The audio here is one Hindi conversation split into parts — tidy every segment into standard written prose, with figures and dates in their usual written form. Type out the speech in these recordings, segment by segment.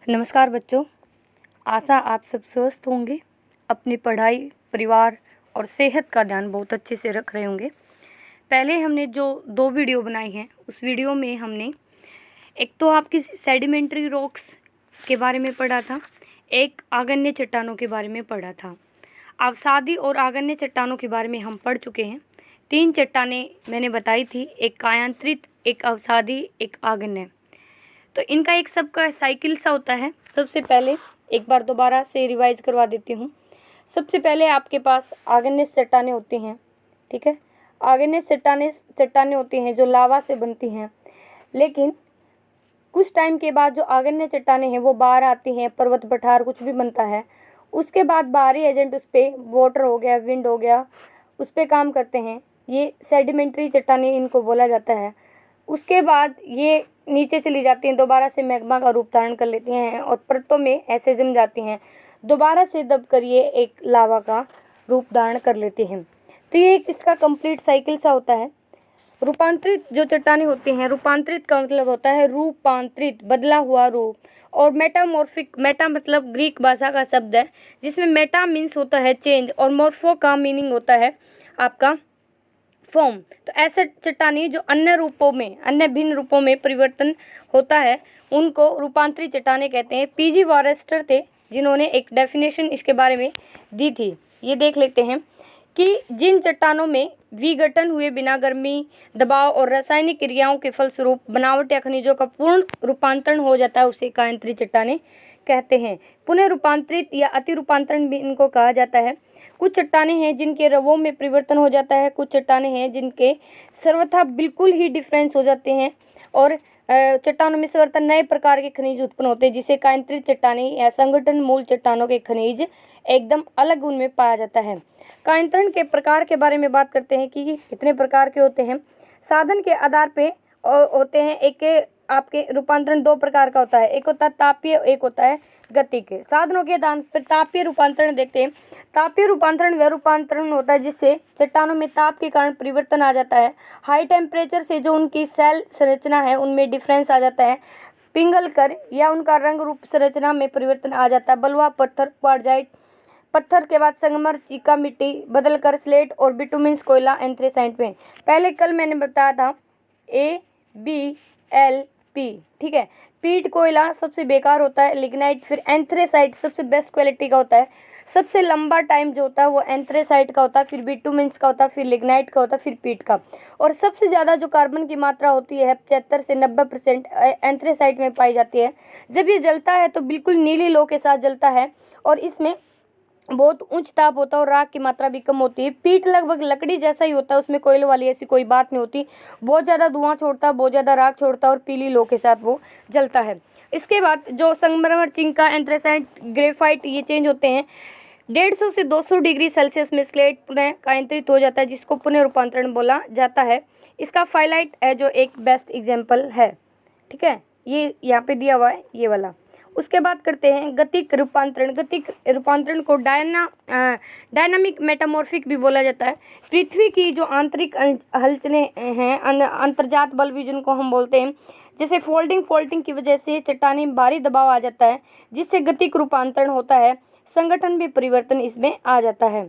नमस्कार बच्चों, आशा आप सब स्वस्थ होंगे, अपनी पढ़ाई, परिवार और सेहत का ध्यान बहुत अच्छे से रख रहे होंगे। पहले हमने जो 2 वीडियो बनाई हैं, उस वीडियो में हमने एक तो आपकी सेडिमेंट्री रॉक्स के बारे में पढ़ा था, एक आग्नेय चट्टानों के बारे में पढ़ा था। अवसादी और आग्नेय चट्टानों के बारे में हम पढ़ चुके हैं। 3 चट्टानें मैंने बताई थी, एक कायांतरित, एक अवसादी, एक आग्नेय। तो इनका एक सबका साइकिल सा होता है। सबसे पहले एक बार दोबारा से रिवाइज करवा देती हूँ। सबसे पहले आपके पास आग्नेय चट्टानें होती हैं, ठीक है। आग्नेय चट्टानें होती हैं जो लावा से बनती हैं, लेकिन कुछ टाइम के बाद जो आग्नेय चट्टानें हैं वो बाहर आती हैं, पर्वत पठार कुछ भी बनता है। उसके बाद बाहरी एजेंट उस पर वाटर हो गया, विंड हो गया, उस पर काम करते हैं। ये सेडिमेंट्री चट्टानें इनको बोला जाता है। उसके बाद ये नीचे चली जाती हैं, दोबारा से मैग्मा का रूप धारण कर लेती हैं और परतों में ऐसे जम जाती हैं, दोबारा से दब कर ये एक लावा का रूप धारण कर लेती हैं। तो ये एक इसका कंप्लीट साइकिल सा होता है। रूपांतरित जो चट्टानें होती हैं, रूपांतरित का मतलब होता है रूपांतरित, बदला हुआ रूप। और मेटामॉर्फिक, मेटा मतलब ग्रीक भाषा का शब्द है, जिसमें मेटा मीन्स होता है चेंज और मॉर्फो का मीनिंग होता है आपका फॉर्म। तो ऐसे चट्टानें जो अन्य रूपों में, अन्य भिन्न रूपों में परिवर्तन होता है, उनको रूपांतरित चट्टानें कहते हैं। पीजी फॉरेस्टर थे जिन्होंने एक डेफिनेशन इसके बारे में दी थी। ये देख लेते हैं कि जिन चट्टानों में विघटन हुए बिना गर्मी, दबाव और रासायनिक क्रियाओं के फलस्वरूप बनावट या खनिजों का पूर्ण रूपांतरण हो जाता है, उसे कायांतरित चट्टानें कहते हैं। पुनः रूपांतरित या अति रूपांतरण भी इनको कहा जाता है। कुछ चट्टानें हैं जिनके रवों में परिवर्तन हो जाता है, कुछ चट्टानें हैं जिनके सर्वथा बिल्कुल ही डिफरेंस हो जाते हैं, और चट्टानों में सर्वथा नए प्रकार के खनिज उत्पन्न होते हैं, जिसे कायांतरित चट्टानें या संगठन मूल चट्टानों के खनिज एकदम अलग उनमें पाया जाता है। कायांतरण के प्रकार के बारे में बात करते हैं कि कितने प्रकार के होते हैं। साधन के आधार पे होते हैं। एक आपके रूपांतरण 2 प्रकार का होता है, एक होता है तापीय, एक होता है गतिक। साधनों के आधार पर तापीय रूपांतरण देखते हैं। तापीय रूपांतरण वह रूपांतरण होता है जिससे चट्टानों में ताप के कारण परिवर्तन आ जाता है। हाई टेम्परेचर से जो उनकी सेल संरचना है उनमें डिफरेंस आ जाता है, पिघल कर या उनका रंग रूप संरचना में परिवर्तन आ जाता है। बलुआ पत्थर, क्वार्जाइट पत्थर के बाद संगमर, चीका मिट्टी बदलकर स्लेट और बिटुमिन्स कोयला एंथ्रेसाइट में। पहले कल मैंने बताया था ABLP, ठीक है। पीट कोयला सबसे बेकार होता है, लिग्नाइट, फिर एंथ्रेसाइट सबसे बेस्ट क्वालिटी का होता है। सबसे लंबा टाइम जो होता है वो एंथ्रेसाइट का होता है, फिर बिटुमिन्स का होता है, फिर लिग्नाइट का होता है, फिर पीट का। और सबसे ज़्यादा जो कार्बन की मात्रा होती है 75 से 90% एंथ्रेसाइट में पाई जाती है। जब ये जलता है तो बिल्कुल नीली लो के साथ जलता है और इसमें बहुत उच्च ताप होता है और राख की मात्रा भी कम होती है। पीट लगभग लकड़ी जैसा ही होता है, उसमें कोयले वाली ऐसी कोई बात नहीं होती। बहुत ज़्यादा धुआं छोड़ता है, बहुत ज़्यादा राख छोड़ता है और पीली लो के साथ वो जलता है। इसके बाद जो संगमरमर, चिंका, एंथ्रेसाइट, ग्रेफाइट ये चेंज होते हैं। 150 से 200 डिग्री सेल्सियस में स्लेट पुनः कायांतरित हो जाता है, जिसको पुनः रूपांतरण बोला जाता है। इसका फाइलाइट है जो एक बेस्ट एग्जाम्पल है, ठीक है। ये यहाँ पे दिया हुआ है ये वाला। उसके बाद करते हैं गतिक रूपांतरण। गतिक रूपांतरण को डायनामिक मेटामॉर्फिक भी बोला जाता है। पृथ्वी की जो आंतरिक हलचलें हैं, अंतर्जात बल भी जिनको हम बोलते हैं, जैसे फोल्डिंग की वजह से चट्टानी में भारी दबाव आ जाता है, जिससे गतिक रूपांतरण होता है। संगठन में परिवर्तन इसमें आ जाता है।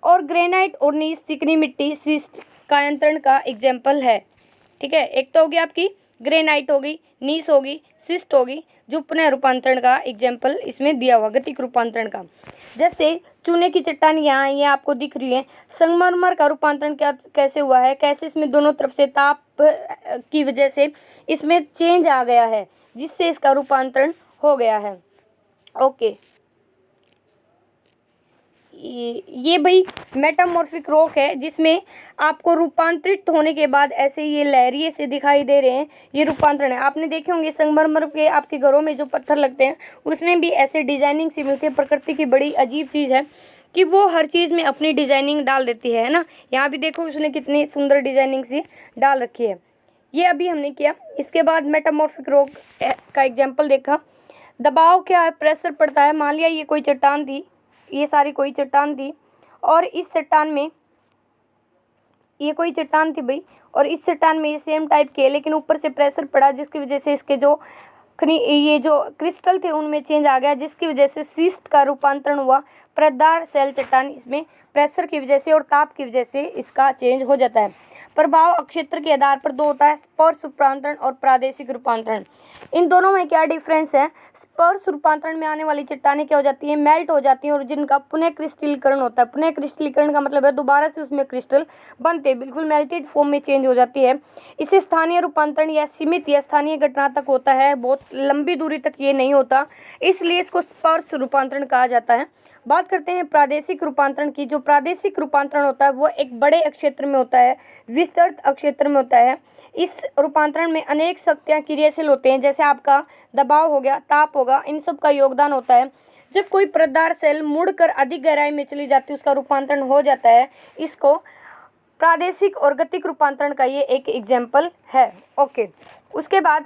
और ग्रेनाइट और नीस, चिकनी मिट्टी, शिस्ट कायांतरण का एग्जाम्पल है, ठीक है। एक तो होगी आपकी ग्रेनाइट होगी, नीस होगी, शिस्ट होगी, जो पुनः रूपांतरण का एग्जाम्पल इसमें दिया हुआ गतिक रूपांतरण का। जैसे चूने की चट्टान यहाँ ये आपको दिख रही है। संगमरमर का रूपांतरण क्या कैसे हुआ है, कैसे इसमें दोनों तरफ से ताप की वजह से इसमें चेंज आ गया है, जिससे इसका रूपांतरण हो गया है। ओके, ये भाई मेटामॉर्फिक रॉक है, जिसमें आपको रूपांतरित होने के बाद ऐसे ये लहरिए से दिखाई दे रहे हैं, ये रूपांतरण है। आपने देखे होंगे संगमरमर के आपके घरों में जो पत्थर लगते हैं उसमें भी ऐसे डिजाइनिंग सी मिलती है। प्रकृति की बड़ी अजीब चीज़ है कि वो हर चीज़ में अपनी डिजाइनिंग डाल देती है ना। यहाँ भी देखो उसने कितनी सुंदर डिजाइनिंग सी डाल रखी है। ये अभी हमने किया। इसके बाद मेटामॉर्फिक रॉक का एग्जाम्पल देखा। दबाव क्या है, प्रेशर पड़ता है। मान लिया ये कोई चट्टान थी, ये सारी कोई चट्टान थी, और इस चट्टान में ये कोई चट्टान थी भाई, और इस चट्टान में ये सेम टाइप के, लेकिन ऊपर से प्रेशर पड़ा जिसकी वजह से इसके जो ये जो क्रिस्टल थे उनमें चेंज आ गया, जिसकी वजह से सिस्ट का रूपांतरण हुआ परतदार सेल चट्टान। इसमें प्रेशर की वजह से और ताप की वजह से इसका चेंज हो जाता है। प्रभाव क्षेत्र के आधार पर दो होता है, स्पर्श रूपांतरण और प्रादेशिक रूपांतरण। इन दोनों में क्या डिफरेंस है? स्पर्श रूपांतरण में आने वाली चट्टानें क्या हो जाती हैं? मेल्ट हो जाती हैं और जिनका पुनः क्रिस्टलीकरण होता है। पुनः क्रिस्टलीकरण का मतलब है दोबारा से उसमें क्रिस्टल बनते, बिल्कुल मेल्टेड फॉर्म में चेंज हो जाती है। इसे स्थानीय रूपांतरण या सीमित या स्थानीय घटना तक होता है, बहुत लंबी दूरी तक ये नहीं होता, इसलिए इसको स्पर्श रूपांतरण कहा जाता है। बात करते हैं प्रादेशिक रूपांतरण की। जो प्रादेशिक रूपांतरण होता है वो एक बड़े क्षेत्र में होता है, विस्तृत क्षेत्र में होता है। इस रूपांतरण में अनेक शक्तियाँ क्रियाशील होते हैं, जैसे आपका दबाव हो गया, ताप होगा, इन सब का योगदान होता है। जब कोई परतदार सेल मुड़कर अधिक गहराई में चली जाती है उसका रूपांतरण हो जाता है। इसको प्रादेशिक और गतिक रूपांतरण का ये एक एग्जाम्पल है। ओके, उसके बाद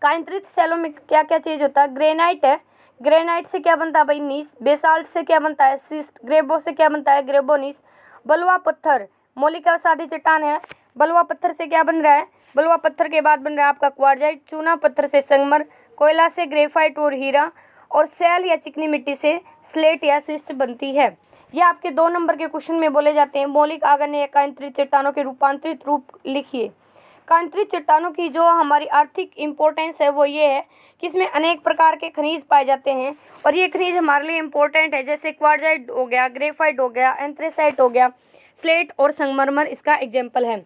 कायंत्रित सेलों में क्या क्या चीज होता है? ग्रेनाइट है, ग्रेनाइट से क्या बनता है भाई? नीस। बेसाल्ट से क्या बनता है? सिस्ट। ग्रेबो से क्या बनता है? ग्रेबोनीस। बलुआ पत्थर मौलिक अवसादी चट्टान है। बलुआ पत्थर से क्या बन रहा है? बलुआ पत्थर के बाद बन रहा है आपका क्वार्जाइट। चूना पत्थर से संगमर, कोयला से ग्रेफाइट और हीरा, और सेल या चिकनी मिट्टी से स्लेट या सिस्ट बनती है। ये आपके 2 नंबर के क्वेश्चन में बोले जाते हैं। मौलिक आग्नेय या कायंत्रित चट्टानों के रूपांतरित रूप लिखिए। कायंत्रित चट्टानों की जो हमारी आर्थिक इम्पोर्टेंस है वो ये है कि इसमें अनेक प्रकार के खनिज पाए जाते हैं और ये खनिज हमारे लिए इम्पोर्टेंट है, जैसे क्वार्जाइट हो गया, ग्रेफाइट हो गया, एंथ्रेसाइट हो गया, स्लेट और संगमरमर इसका एग्जाम्पल है।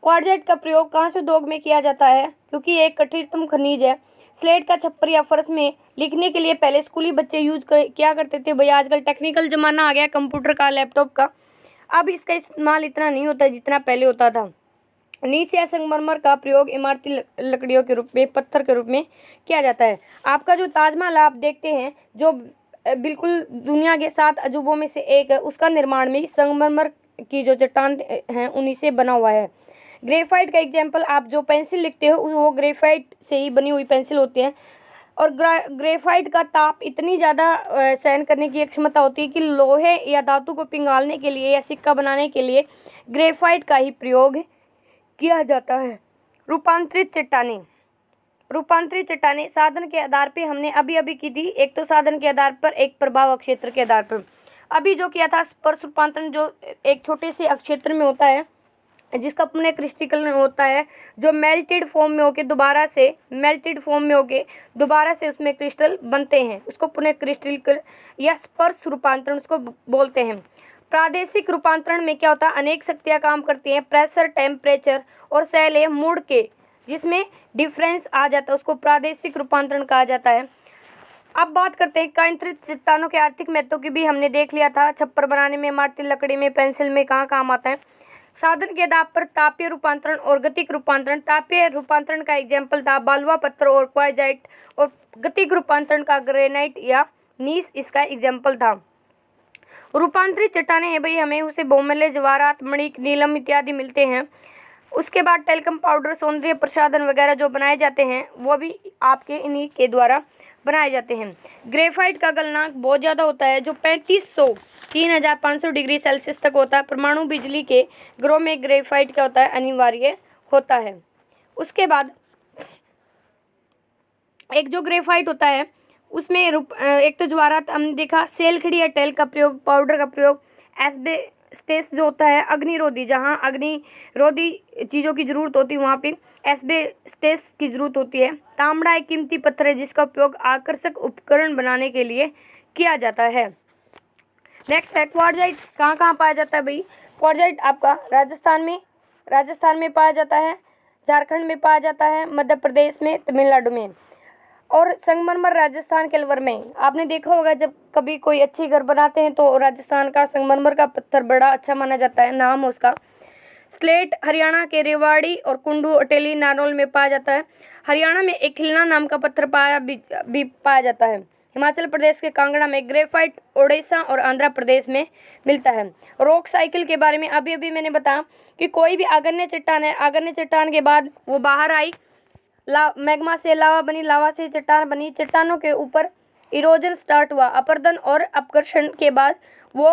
क्वार्जाइट का प्रयोग कांस्य उद्योग में किया जाता है क्योंकि ये एक कठिनतम खनिज है। स्लेट का छप्पर या फर्श में लिखने के लिए पहले स्कूली बच्चे किया करते थे। भैया आजकल टेक्निकल ज़माना आ गया, कंप्यूटर का, लैपटॉप का, अब इसका इस्तेमाल इतना नहीं होता जितना पहले होता था। नीस या संगमरमर का प्रयोग इमारती लकड़ियों के रूप में, पत्थर के रूप में किया जाता है। आपका जो ताजमहल आप देखते हैं, जो बिल्कुल दुनिया के 7 अजूबों में से एक है, उसका निर्माण भी संगमरमर की जो चट्टान हैं उन्हीं से बना हुआ है। ग्रेफाइट का एग्जाम्पल, आप जो पेंसिल लिखते हो वो ग्रेफाइट से ही बनी हुई पेंसिल होती है और ग्रेफाइट का ताप इतनी ज़्यादा सहन करने की क्षमता होती है कि लोहे या धातु को पिघलाने के लिए या सिक्का बनाने के लिए ग्रेफाइट का ही प्रयोग किया जाता है। रूपांतरित चट्टानें, रूपांतरित चट्टानें साधन के आधार पे हमने अभी की थी। एक तो साधन के आधार पर, एक प्रभाव क्षेत्र के आधार पर। अभी जो किया था स्पर्श रूपांतरण, जो एक छोटे से क्षेत्र में होता है जिसका पुनः क्रिस्टलीकरण होता है, जो मेल्टेड फॉर्म में होके दोबारा से उसमें क्रिस्टल बनते हैं, उसको पुनः क्रिस्टलीकरण या स्पर्श रूपांतरण उसको बोलते हैं। प्रादेशिक रूपांतरण में क्या होता है? अनेक शक्तियाँ काम करती हैं, प्रेशर, टेम्परेचर और सेल मुड़ के जिसमें डिफरेंस आ जाता है उसको प्रादेशिक रूपांतरण कहा जाता है। अब बात करते हैं कायंत्रित चट्टानों के आर्थिक महत्व की, भी हमने देख लिया था। छप्पर बनाने में, इमारती लकड़ी में, पेंसिल में कहाँ काम आता है। साधन के आधार पर तापीय रूपांतरण और गतिक रूपांतरण। तापीय रूपांतरण का एग्जाम्पल था बलुआ पत्थर और क्वार्जाइट, और गतिक रूपांतरण का ग्रेनाइट या नीस इसका एग्जाम्पल था। रूपांतरित चट्टानें हैं भाई, हमें उसे बहुमूल्य जवाहरात, मणिक, नीलम इत्यादि मिलते हैं। उसके बाद टेल्कम पाउडर, सौंदर्य प्रसाधन वगैरह जो बनाए जाते हैं वो भी आपके इन्हीं के द्वारा बनाए जाते हैं। ग्रेफाइट का गलनांक बहुत ज़्यादा होता है, जो 3500 डिग्री सेल्सियस तक होता है। परमाणु बिजली के घरों में ग्रेफाइट क्या होता है? अनिवार्य होता है। उसके बाद एक जो ग्रेफाइट होता है उसमें एक तो जवाहरात हमने देखा, सेलखड़ी या टेल का प्रयोग, पाउडर का प्रयोग, एस्बेस्टेस जो होता है अग्निरोधी, जहाँ अग्निरोधी चीज़ों की जरूरत होती है वहाँ पे एस्बेस्टेस की जरूरत होती है। तांबड़ा एक कीमती पत्थर है जिसका उपयोग आकर्षक उपकरण बनाने के लिए किया जाता है। नेक्स्ट है क्वार्जाइट। कहाँ कहाँ पाया जाता है भाई? क्वार्जाइट आपका राजस्थान में पाया जाता है, झारखंड में पाया जाता है, मध्य प्रदेश में, तमिलनाडु में। और संगमरमर राजस्थान के अलवर में। आपने देखा होगा जब कभी कोई अच्छी घर बनाते हैं तो राजस्थान का संगमरमर का पत्थर बड़ा अच्छा माना जाता है, नाम है उसका। स्लेट हरियाणा के रेवाड़ी और कुंडू, अटेली, नारनौल में पाया जाता है। हरियाणा में एक खिलना नाम का पत्थर भी पाया जाता है। हिमाचल प्रदेश के कांगड़ा में ग्रेफाइट, ओडिशा और आंध्र प्रदेश में मिलता है। रॉक साइकिल के बारे में अभी मैंने बताया कि कोई भी आग्नेय चट्टान है, आग्नेय चट्टान के बाद वो बाहर आई, मैग्मा से लावा बनी, लावा से चट्टान बनी, चट्टानों के ऊपर इरोजन स्टार्ट हुआ, अपरदन और अपकर्षण के बाद वो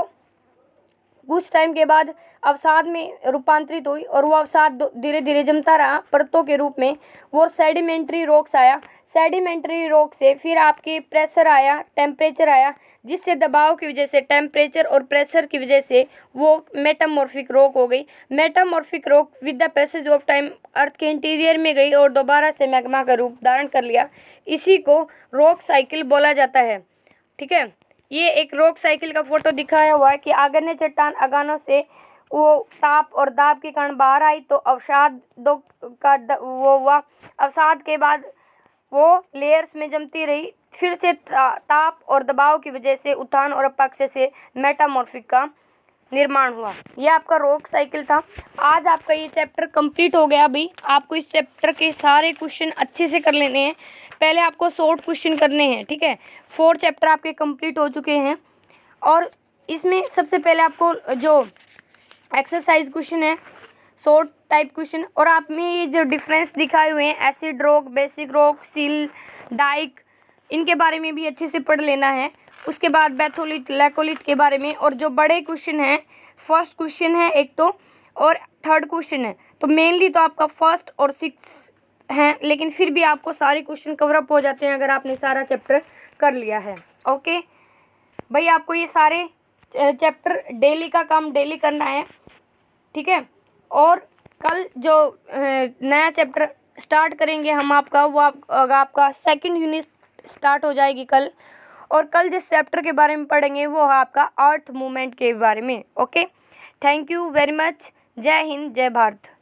कुछ टाइम के बाद अवसाद में रूपांतरित हुई और वो अवसाद धीरे धीरे जमता रहा परतों के रूप में। वो सेडिमेंट्री रॉक्स आया। सेडिमेंट्री रॉक से फिर आपकी प्रेशर आया, टेम्परेचर आया, जिससे दबाव की वजह से, टेम्परेचर और प्रेशर की वजह से वो मेटामॉर्फिक रॉक हो गई। Metamorphic rock with the passage of time earth के इंटीरियर में गई और दोबारा से मैग्मा का रूप धारण कर लिया। इसी को रॉक साइकिल बोला जाता है। ठीक है, ये एक रॉक साइकिल का फोटो दिखाया हुआ है कि आग्नेय चट्टान अगानों से वो ताप और दाब के कारण बाहर आई तो अवसादों का वो हुआ। अवसाद के बाद वो लेयर्स में जमती रही, फिर से ताप और दबाव की वजह से उत्थान और अपक्षय से मेटामॉर्फिक का निर्माण हुआ। ये आपका रॉक साइकिल था। आज आपका ये चैप्टर कंप्लीट हो गया। भाई आपको इस चैप्टर के सारे क्वेश्चन अच्छे से कर लेने हैं। पहले आपको शॉर्ट क्वेश्चन करने हैं। ठीक है, 4 चैप्टर आपके कंप्लीट हो चुके हैं और इसमें सबसे पहले आपको जो एक्सरसाइज क्वेश्चन है, शॉर्ट टाइप क्वेश्चन, और आप में ये जो डिफरेंस दिखाए हुए हैं acid rock, basic rock, sill, dyke, इनके बारे में भी अच्छे से पढ़ लेना है। उसके बाद बैथोलिट, लैकोलिट के बारे में, और जो बड़े क्वेश्चन हैं, फर्स्ट क्वेश्चन है एक तो और थर्ड क्वेश्चन है, तो मेनली तो आपका फर्स्ट और 6 हैं, लेकिन फिर भी आपको सारे क्वेश्चन कवर अप हो जाते हैं अगर आपने सारा चैप्टर कर लिया है। ओके भाई, आपको ये सारे चैप्टर डेली का काम डेली करना है। ठीक है, और कल जो नया चैप्टर स्टार्ट करेंगे हम आपका, वो आपका सेकंड यूनिट स्टार्ट हो जाएगी कल। और कल जिस चैप्टर के बारे में पढ़ेंगे वो है आपका अर्थ मूवमेंट के बारे में। Okay, thank you very much. जय हिंद, जय भारत।